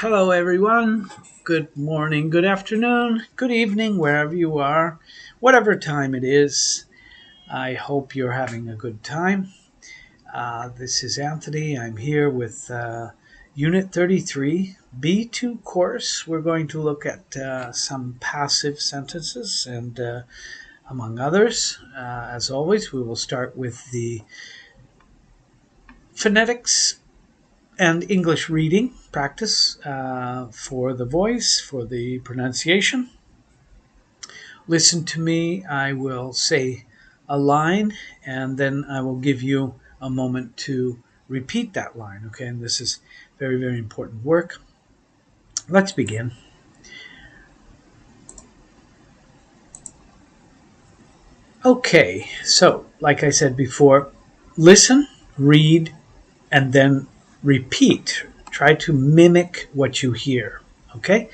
Hello, everyone. Good morning, good afternoon, good evening, wherever you are, whatever time it is. I hope you're having a good time. This is Anthony. I'm here with Unit 33, B2 course. We're going to look at some passive sentences and among others. As always, we will start with the phonetics and English reading practice for the voice, for the pronunciation. Listen to me. I will say a line and then I will give you a moment to repeat that line. Okay, and this is very, very important work. Let's begin. Okay, so like I said before, listen, read, and then repeat. Try to mimic what you hear. Okay?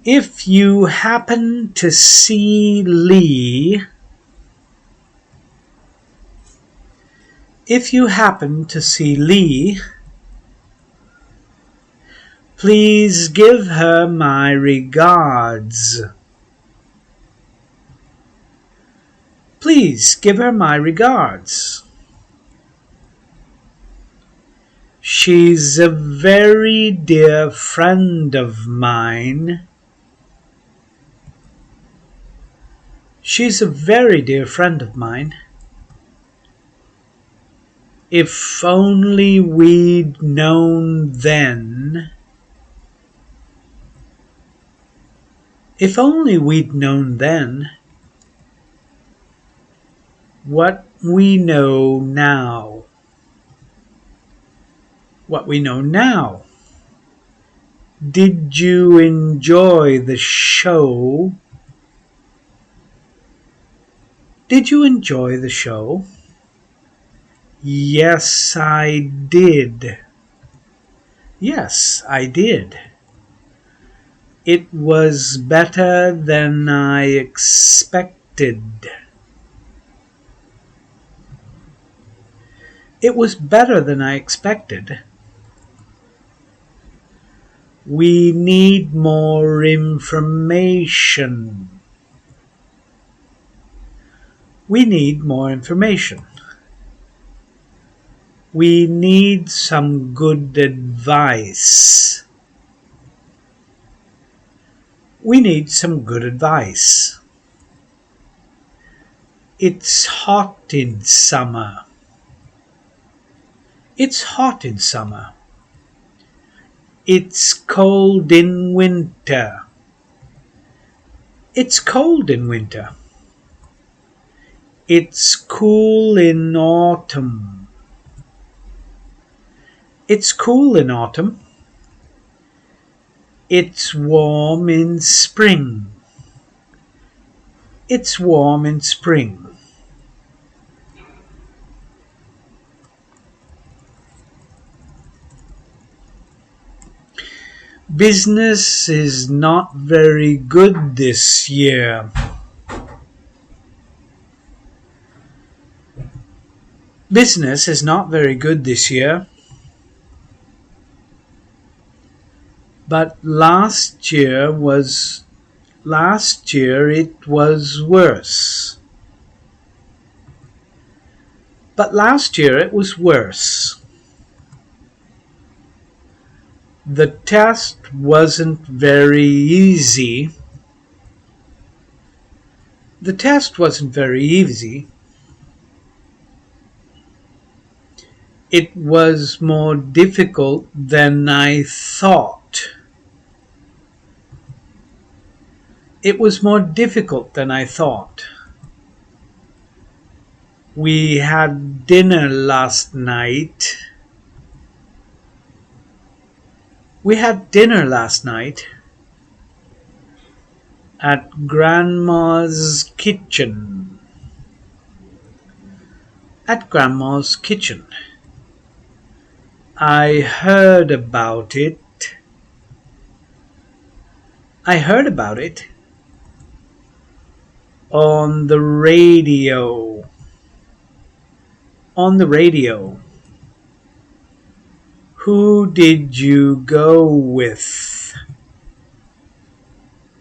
If you happen to see Leigh, if you happen to see Leigh, please give her my regards. Please give her my regards. She's a very dear friend of mine. She's a very dear friend of mine. If only we'd known then. If only we'd known then what we know now. What we know now. Did you enjoy the show? Did you enjoy the show? Yes, I did. Yes, I did. It was better than I expected. It was better than I expected. We need more information. We need more information. We need some good advice. We need some good advice. It's hot in summer. It's hot in summer. It's cold in winter. It's cold in winter. It's cool in autumn. It's cool in autumn. It's warm in spring. It's warm in spring. Business is not very good this year. Business is not very good this year. But last year it was worse. But last year it was worse. The test wasn't very easy. The test wasn't very easy. It was more difficult than I thought. It was more difficult than I thought. We had dinner last night. We had dinner last night at Grandma's kitchen. At Grandma's kitchen. I heard about it. I heard about it on the radio. On the radio. Who did you go with?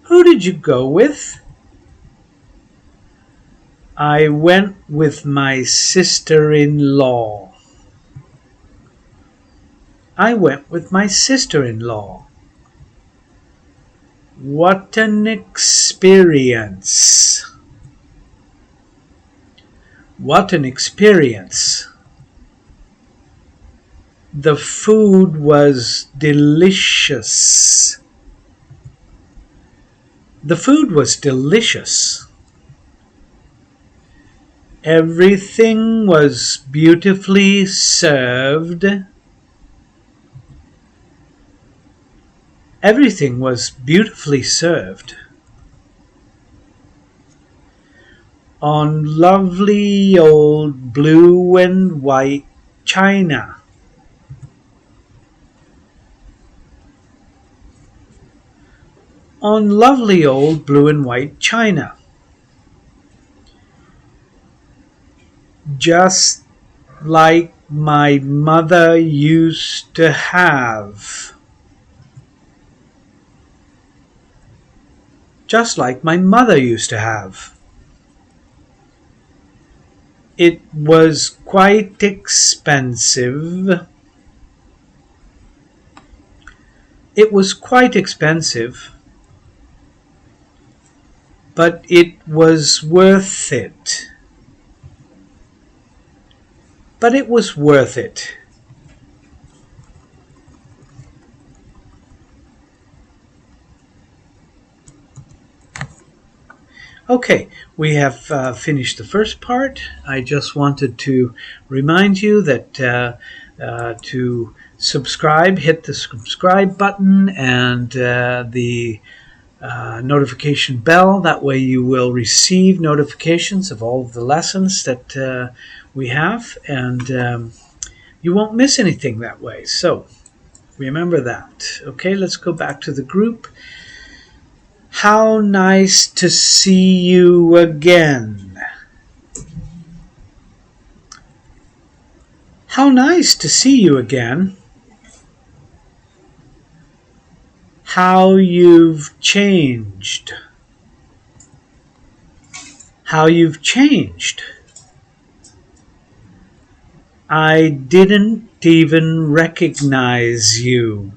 Who did you go with? I went with my sister-in-law. I went with my sister-in-law. What an experience! What an experience! The food was delicious. The food was delicious. Everything was beautifully served. Everything was beautifully served. On lovely old blue and white china. On lovely old blue and white china. Just like my mother used to have. Just like my mother used to have. It was quite expensive. It was quite expensive, but it was worth it. But it was worth it. Okay, we have finished the first part. I just wanted to remind you that to subscribe, hit the subscribe button and the notification bell. That way you will receive notifications of all of the lessons that we have, and you won't miss anything that way. So remember that. Okay, let's go back to the group. How nice to see you again. How nice to see you again. How you've changed. How you've changed. I didn't even recognize you.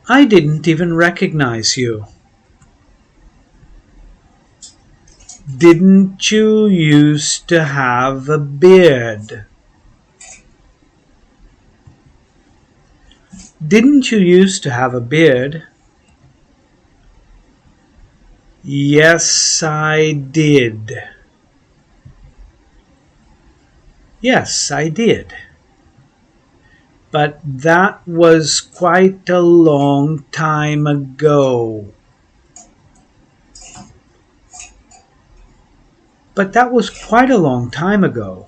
I didn't even recognize you. Didn't you used to have a beard? Didn't you used to have a beard? Yes, I did. Yes, I did. But that was quite a long time ago. But that was quite a long time ago.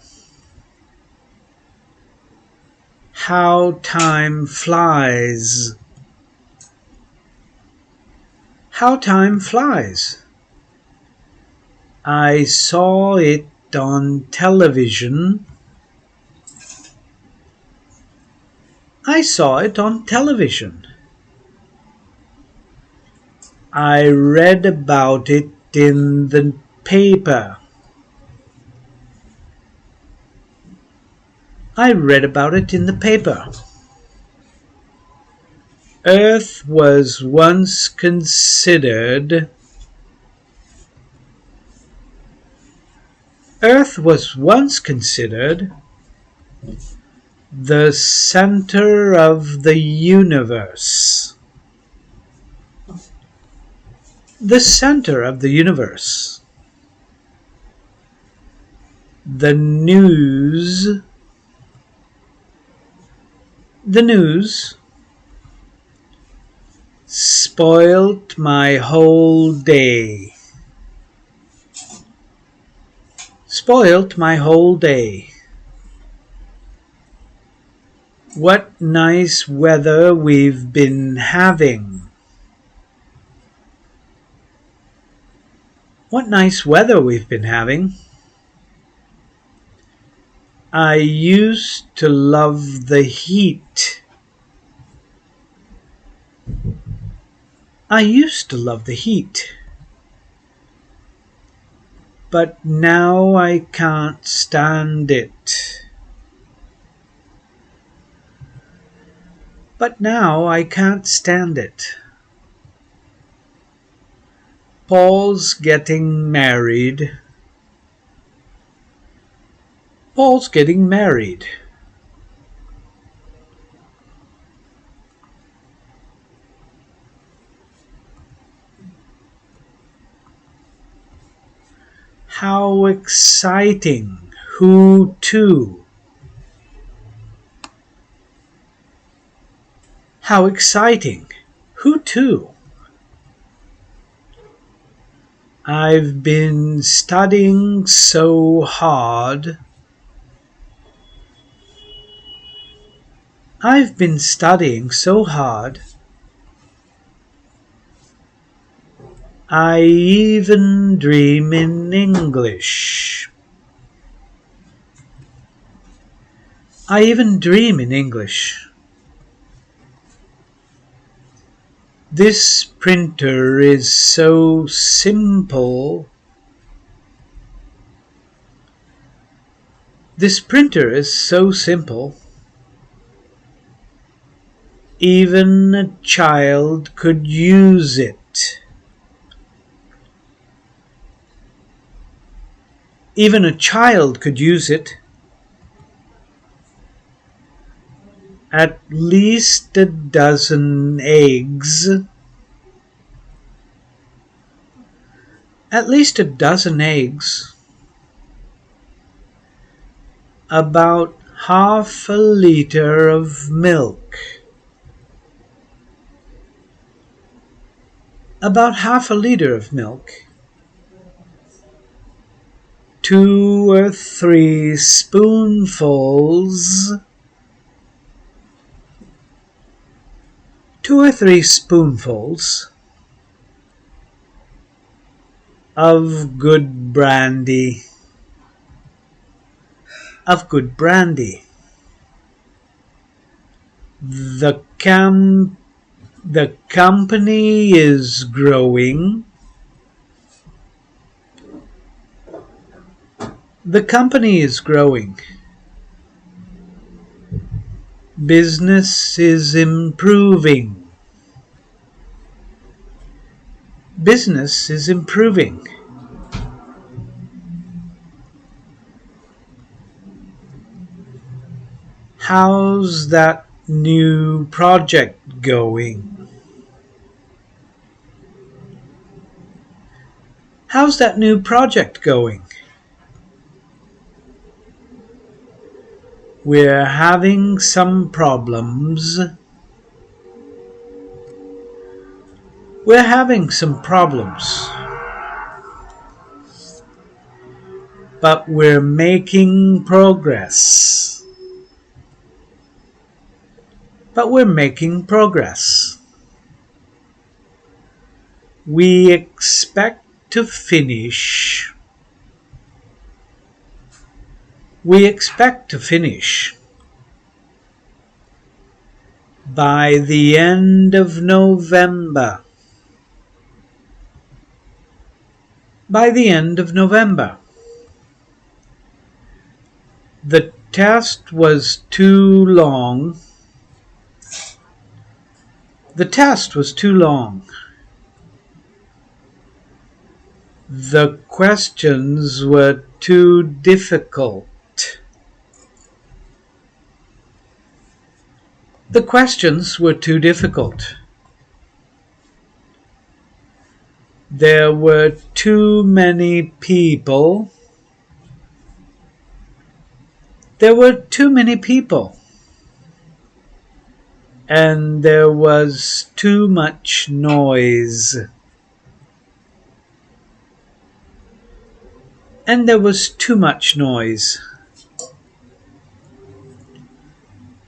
How time flies. How time flies. I saw it on television. I saw it on television. I read about it in the paper. I read about it in the paper. Earth was once considered. Earth was once considered the center of the universe. The center of the universe. The news spoilt my whole day. Spoilt my whole day. What nice weather we've been having. What nice weather we've been having. I used to love the heat. I used to love the heat. But now I can't stand it. But now I can't stand it. Paul's getting married. Paul's getting married. How exciting! Who to? How exciting! Who to? I've been studying so hard. I've been studying so hard. I even dream in English. I even dream in English. This printer is so simple. This printer is so simple. Even a child could use it. Even a child could use it. At least a dozen eggs. At least a dozen eggs. About half a liter of milk. About half a liter of milk. 2 or 3 spoonfuls. 2 or 3 spoonfuls of good brandy. Of good brandy. The company is growing. The company is growing. Business is improving. Business is improving. How's that new project going? How's that new project going? We're having some problems. We're having some problems. But we're making progress. But we're making progress. We expect to finish. We expect to finish by the end of November. By the end of November. The test was too long. The test was too long. The questions were too difficult. The questions were too difficult. There were too many people. There were too many people. And there was too much noise. And there was too much noise.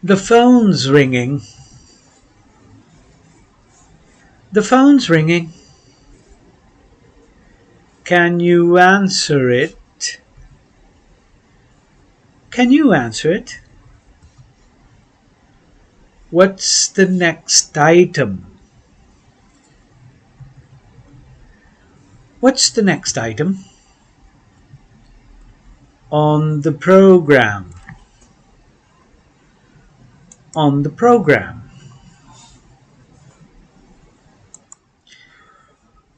The phone's ringing. The phone's ringing. Can you answer it? Can you answer it? What's the next item? What's the next item on the program? On the program.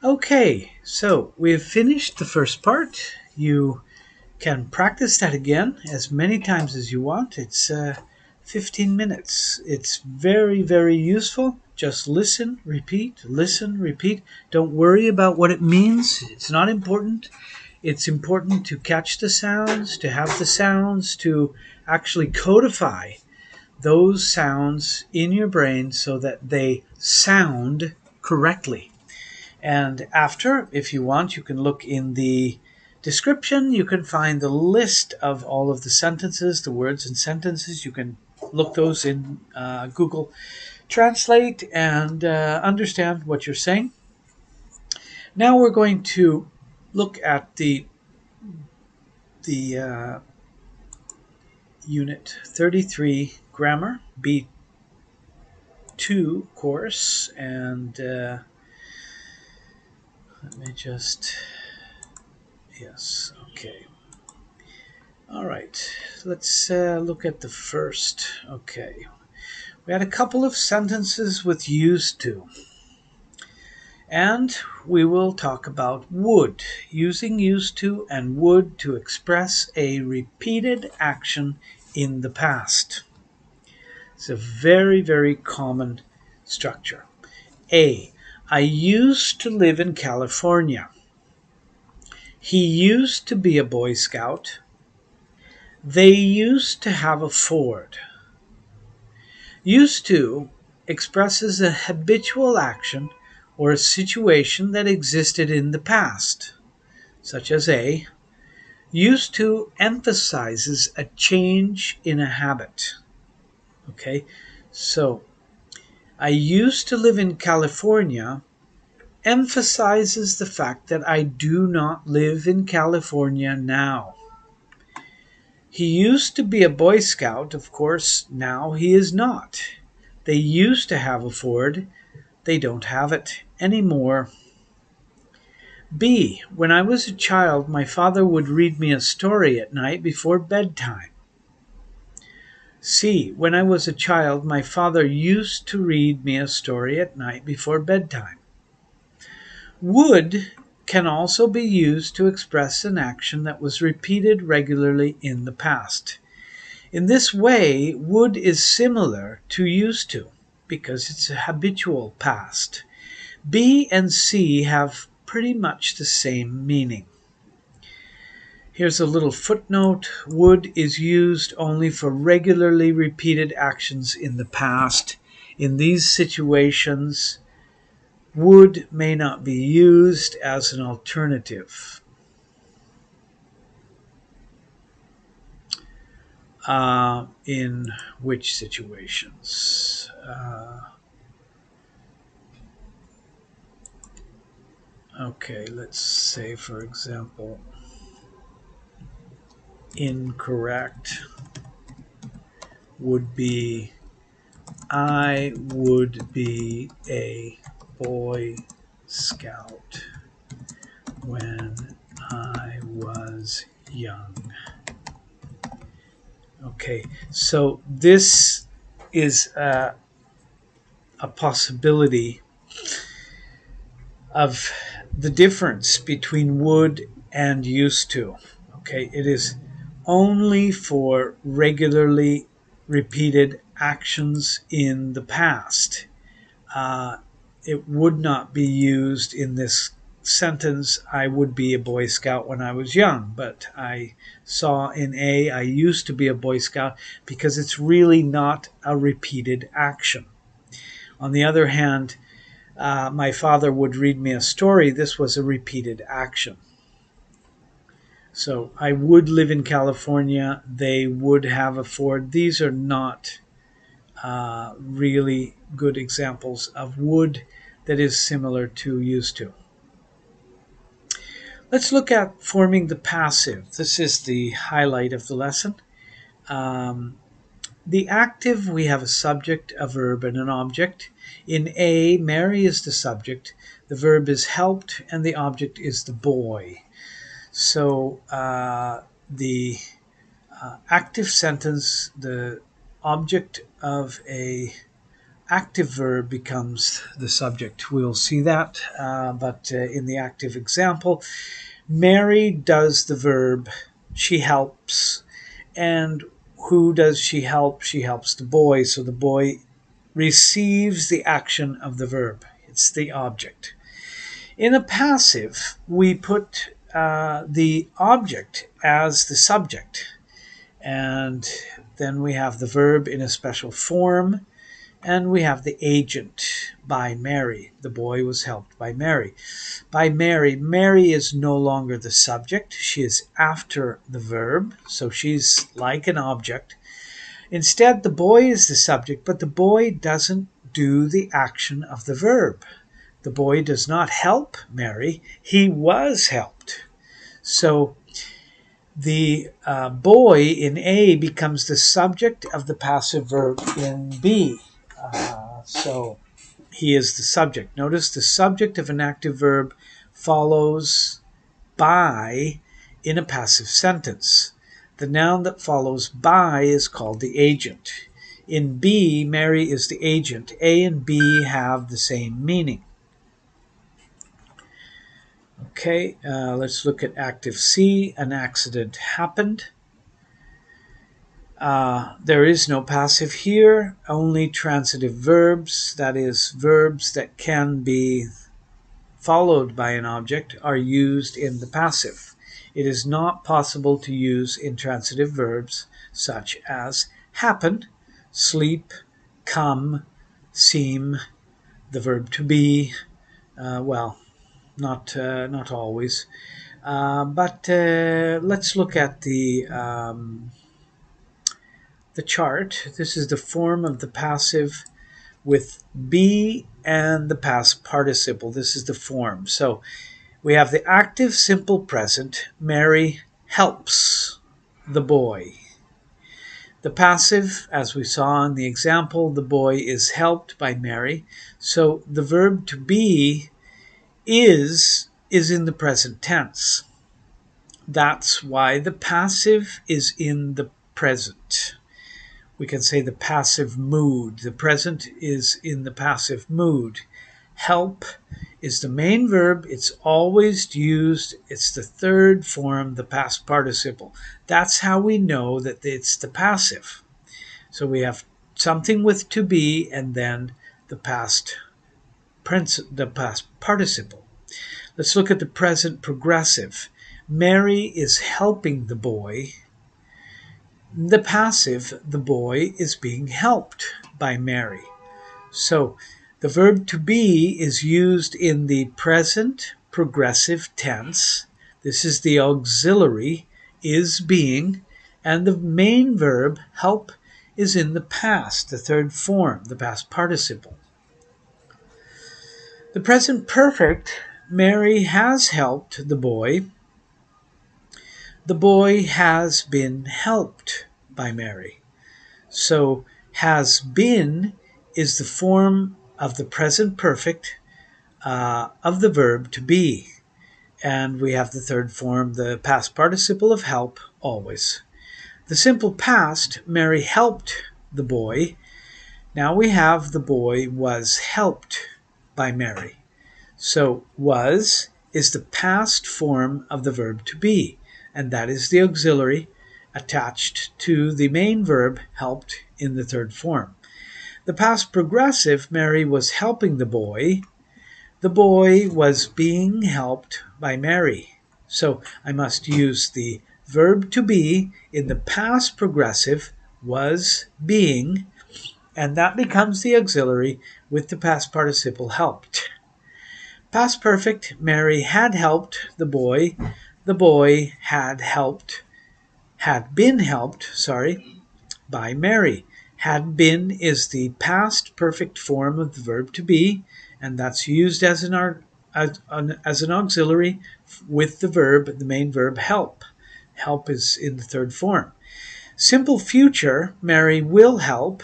Okay, so we've finished the first part. You can practice that again as many times as you want. It's 15 minutes. It's very, very useful. Just listen, repeat, listen, repeat. Don't worry about what it means. It's not important. It's important to catch the sounds, to have the sounds, to actually codify those sounds in your brain so that they sound correctly. And after, if you want, you can look in the description. You can find the list of all of the sentences, the words and sentences. You can look those in Google Translate and understand what you're saying. Now we're going to look at the Unit 33 Grammar B2 course, and let me just, yes, okay. All right, let's look at the first. Okay, we had a couple of sentences with used to. And we will talk about would, using used to and would to express a repeated action in the past. It's a very, very common structure. A, I used to live in California. He used to be a Boy Scout. They used to have a Ford. Used to expresses a habitual action or a situation that existed in the past, such as A. Used to emphasizes a change in a habit. Okay, so I used to live in California emphasizes the fact that I do not live in California now. He used to be a Boy Scout, of course, now he is not. They used to have a Ford, they don't have it anymore. B. When I was a child, my father would read me a story at night before bedtime. C. When I was a child, my father used to read me a story at night before bedtime. Would can also be used to express an action that was repeated regularly in the past. In this way, would is similar to used to because it's a habitual past. B and C have pretty much the same meaning. Here's a little footnote. Would is used only for regularly repeated actions in the past. In these situations, would may not be used as an alternative. In which situations? Okay, let's say, for example, incorrect would be I would be a Boy Scout when I was young. Okay, so this is a possibility of the difference between would and used to. Okay, it is only for regularly repeated actions in the past. It would not be used in this sentence, I would be a Boy Scout when I was young, but I saw in A, I used to be a Boy Scout, because it's really not a repeated action. On the other hand, my father would read me a story. This was a repeated action. So I would live in California. They would have a Ford. These are not really good examples of would that is similar to used to. Let's look at forming the passive. This is the highlight of the lesson. The active, we have a subject, a verb, and an object. In A, Mary is the subject, the verb is helped, and the object is the boy. So the active sentence, the object of a active verb becomes the subject. We'll see that, but in the active example, Mary does the verb, she helps, and who does she help? She helps the boy, so the boy receives the action of the verb. It's the object. In a passive, we put the object as the subject, and then we have the verb in a special form, and we have the agent, by Mary. The boy was helped by Mary. By Mary, Mary is no longer the subject. She is after the verb, so she's like an object. Instead, the boy is the subject, but the boy doesn't do the action of the verb. The boy does not help Mary. He was helped. So the boy in A becomes the subject of the passive verb in B. So he is the subject. Notice the subject of an active verb follows by in a passive sentence. The noun that follows by is called the agent. In B, Mary is the agent. A and B have the same meaning. Okay, let's look at active C. An accident happened. There is no passive here, only transitive verbs, that is, verbs that can be followed by an object, are used in the passive. It is not possible to use intransitive verbs such as happen, sleep, come, seem, the verb to be, not always. But let's look at the chart. This is the form of the passive with be and the past participle. This is the form. So we have the active simple present. Mary helps the boy. The passive, as we saw in the example, the boy is helped by Mary. So the verb to be is in the present tense. That's why the passive is in the present. We can say the passive mood. The present is in the passive mood. Help is the main verb. It's always used. It's the third form, the past participle. That's how we know that it's the passive. So we have something with to be and then the past participle. Let's look at the present progressive. Mary is helping the boy. The passive, the boy is being helped by Mary. So the verb to be is used in the present progressive tense. This is the auxiliary, is being, and the main verb, help, is in the past, the third form, the past participle. The present perfect, Mary has helped the boy. The boy has been helped by Mary. So has been is the form of the present perfect of the verb to be. And we have the third form, the past participle of help, always. The simple past, Mary helped the boy. Now we have the boy was helped by Mary. So was is the past form of the verb to be, and that is the auxiliary attached to the main verb helped in the third form. The past progressive, Mary was helping the boy. The boy was being helped by Mary. So I must use the verb to be in the past progressive, was being, and that becomes the auxiliary with the past participle helped. Past perfect, Mary had helped the boy. The boy had been helped, by Mary. Had been is the past perfect form of the verb to be, and that's used as an auxiliary with the verb, the main verb help. Help is in the third form. Simple future, Mary will help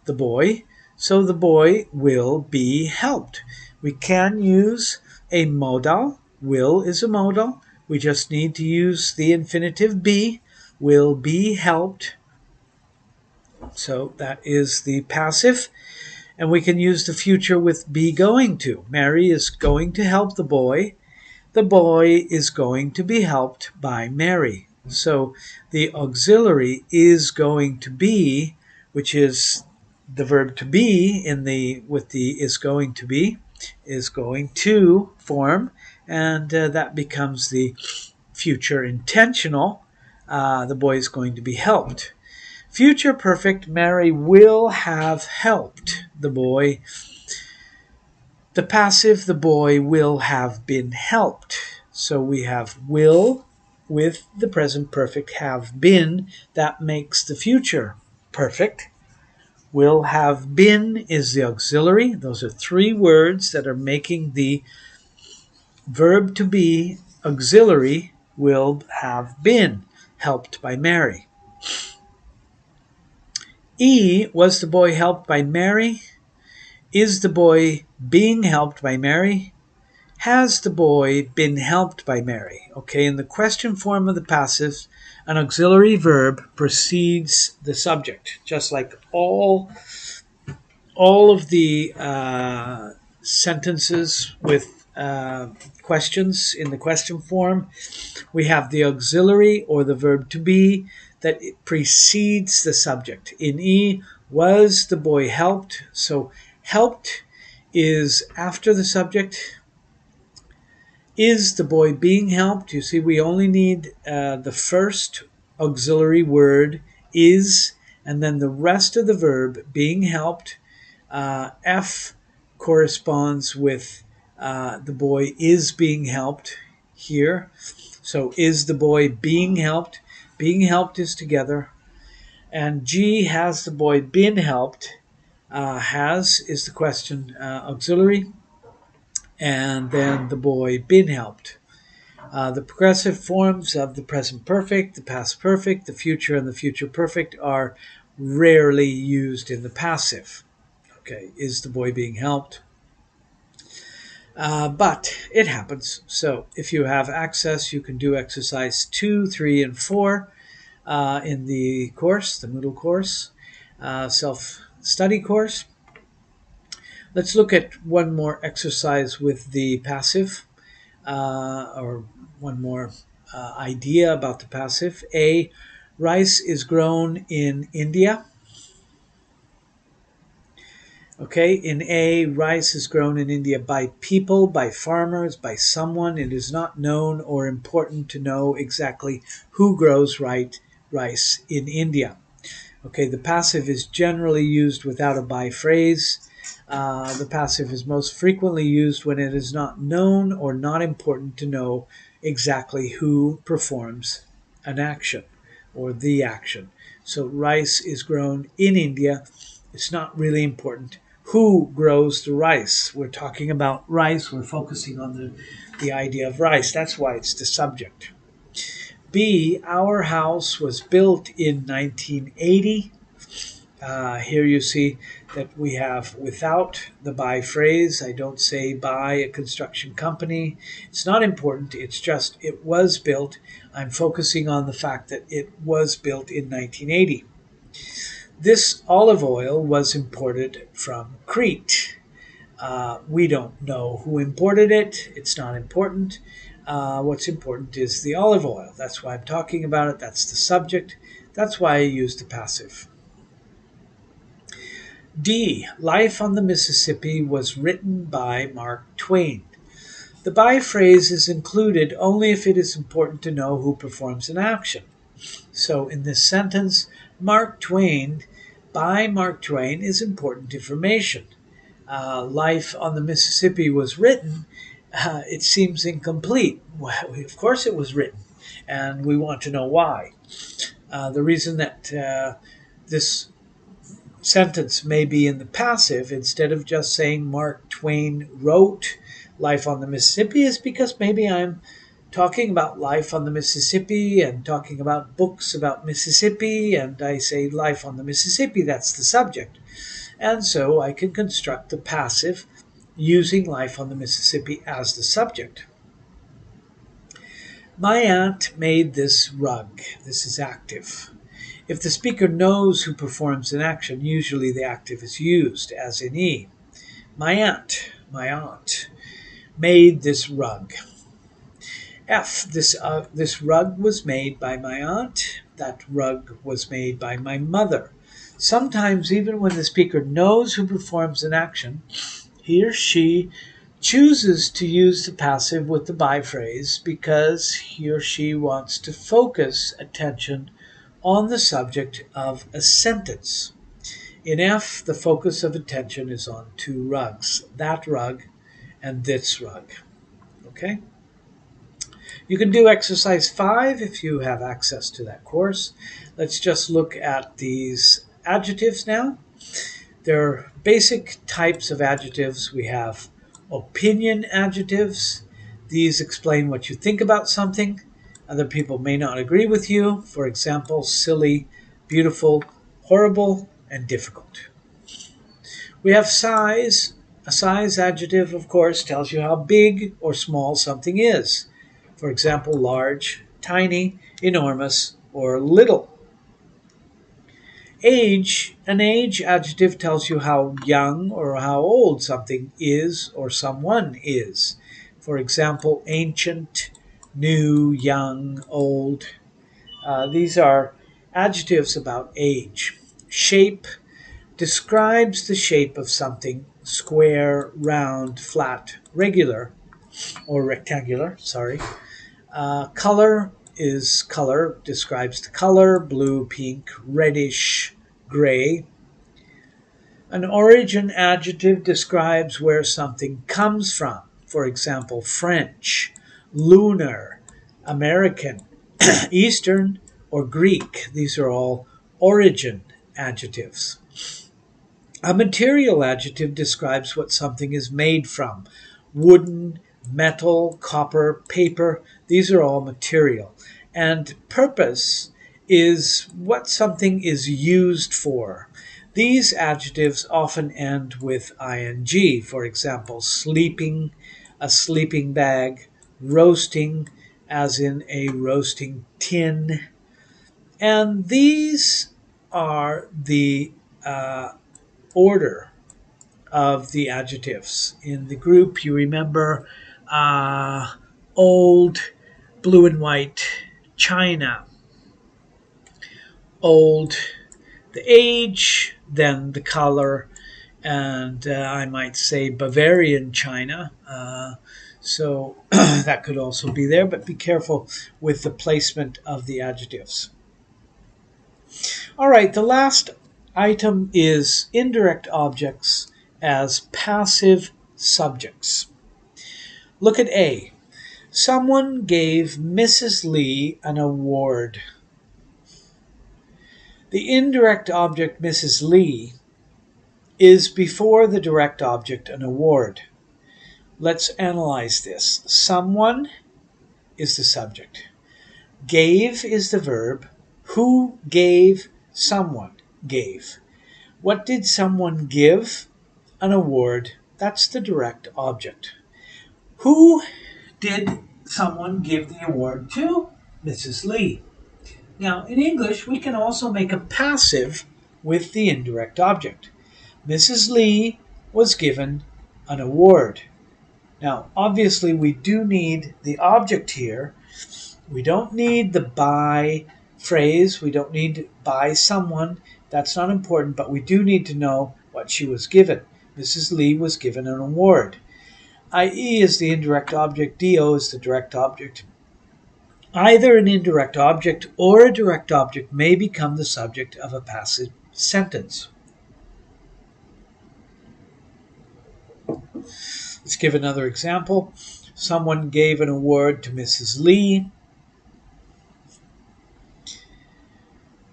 the boy, so the boy will be helped. We can use a modal. Will is a modal. We just need to use the infinitive be. Will be helped. So that is the passive. And we can use the future with be going to. Mary is going to help the boy. The boy is going to be helped by Mary. So the auxiliary is going to be, which is the verb to be in the with the is going to form, and that becomes the future intentional. The boy is going to be helped. Future perfect, Mary will have helped the boy. The passive, the boy will have been helped. So we have will with the present perfect have been. That makes the future perfect. Will have been is the auxiliary. Those are three words that are making the verb to be auxiliary will have been helped by Mary. E, was the boy helped by Mary? Is the boy being helped by Mary? Has the boy been helped by Mary? Okay, in the question form of the passive, an auxiliary verb precedes the subject, just like all of the sentences with questions in the question form. We have the auxiliary or the verb to be that precedes the subject. In E, was the boy helped? So helped is after the subject. Is the boy being helped? You see, we only need the first auxiliary word, is, and then the rest of the verb, being helped. F corresponds with the boy is being helped here. So is the boy being helped? Being helped is together. And G, has the boy been helped? Has is the question auxiliary. And then the boy been helped. The progressive forms of the present perfect, the past perfect, the future, and the future perfect are rarely used in the passive. Okay, is the boy being helped? But it happens. So if you have access, you can do exercise 2, 3, and 4 in the course, the Moodle course, self-study course. Let's look at one more exercise with the passive, or one more idea about the passive. A, rice is grown in India. Okay, in A, rice is grown in India by people, by farmers, by someone. It is not known or important to know exactly who grows rice in India. Okay, the passive is generally used without a by phrase. The passive is most frequently used when it is not known or not important to know exactly who performs an action or the action. So rice is grown in India. It's not really important who grows the rice. We're talking about rice. We're focusing on the idea of rice. That's why it's the subject. B, our house was built in 1980. Here you see that we have without the by phrase. I don't say by a construction company. It's not important. It's just it was built. I'm focusing on the fact that it was built in 1980. This olive oil was imported from Crete. We don't know who imported it. It's not important. What's important is the olive oil. That's why I'm talking about it. That's the subject. That's why I used the passive. D, Life on the Mississippi was written by Mark Twain. The by phrase is included only if it is important to know who performs an action. So in this sentence, Mark Twain, by Mark Twain, is important information. Life on the Mississippi was written, it seems incomplete. Well, of course it was written, and we want to know why. The reason that this sentence may be in the passive instead of just saying Mark Twain wrote Life on the Mississippi is because maybe I'm talking about life on the Mississippi and talking about books about Mississippi, and I say life on the Mississippi, that's the subject. And so I can construct the passive using life on the Mississippi as the subject. My aunt made this rug. This is active. If the speaker knows who performs an action, usually the active is used, as in E. My aunt, made this rug. F, this rug was made by my aunt. That rug was made by my mother. Sometimes, even when the speaker knows who performs an action, he or she chooses to use the passive with the by phrase because he or she wants to focus attention on the subject of a sentence. In F, the focus of attention is on two rugs, that rug and this rug. Okay? You can do exercise 5 if you have access to that course. Let's just look at these adjectives now. There are basic types of adjectives. We have opinion adjectives. These explain what you think about something. Other people may not agree with you. For example, silly, beautiful, horrible, and difficult. We have size. A size adjective, of course, tells you how big or small something is. For example, large, tiny, enormous, or little. Age, an age adjective tells you how young or how old something is or someone is. For example, ancient, new, young, old. These are adjectives about age. Shape describes the shape of something, square, round, flat, regular, or rectangular, color describes the color, blue, pink, reddish, gray. An origin adjective describes where something comes from. For example, French, lunar, American, Eastern, or Greek. These are all origin adjectives. A material adjective describes what something is made from. Wooden, metal, copper, paper, these are all material. And purpose is what something is used for. These adjectives often end with ing. For example, sleeping, a sleeping bag, roasting, as in a roasting tin. And these are the order of the adjectives. In the group, you remember old, blue and white, China. Old, the age, then the color, and I might say Bavarian China. So that could also be there, but be careful with the placement of the adjectives. All right, the last item is indirect objects as passive subjects. Look at A. Someone gave Mrs. Leigh an award. The indirect object Mrs. Leigh is before the direct object an award. Let's analyze this. Someone is the subject. Gave is the verb. Who gave? Someone gave. What did someone give? An award. That's the direct object. Who did someone give the award to? Mrs. Leigh. Now, in English, we can also make a passive with the indirect object. Mrs. Leigh was given an award. Now, obviously, we do need the object here. We don't need the by phrase. We don't need by someone. That's not important, but we do need to know what she was given. Mrs. Leigh was given an award. IE is the indirect object. DO is the direct object. Either an indirect object or a direct object may become the subject of a passive sentence. Let's give another example. Someone gave an award to Mrs. Leigh.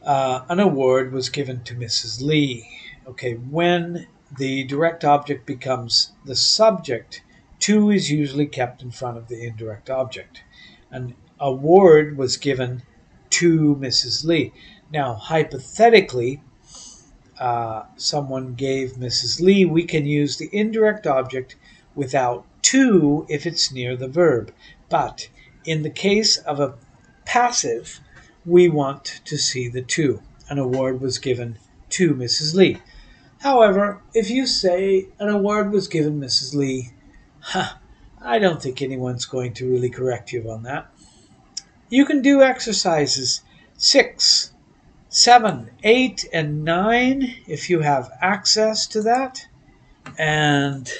An award was given to Mrs. Leigh. Okay, when the direct object becomes the subject, to is usually kept in front of the indirect object. An award was given to Mrs. Leigh. Now, hypothetically, someone gave Mrs. Leigh, we can use the indirect object without to if it's near the verb. But in the case of a passive, we want to see the to. An award was given to Mrs. Leigh. However, if you say an award was given Mrs. Leigh, I don't think anyone's going to really correct you on that. You can do exercises 6, 7, 8, and 9 if you have access to that. And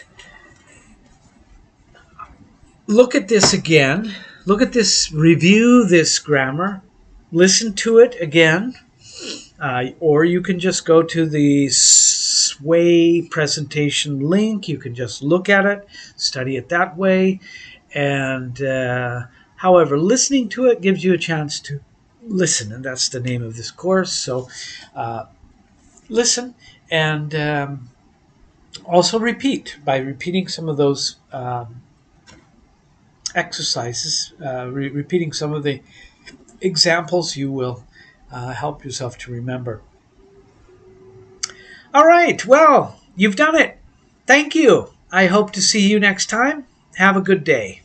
look at this again. Look at this, review this grammar. Listen to it again. Or you can just go to the Sway presentation link. You can just look at it, study it that way. And however, listening to it gives you a chance to listen, and that's the name of this course. So listen and also repeat. By repeating some of those exercises, repeating some of the examples, you will help yourself to remember. All right, well, you've done it. Thank you. I hope to see you next time. Have a good day.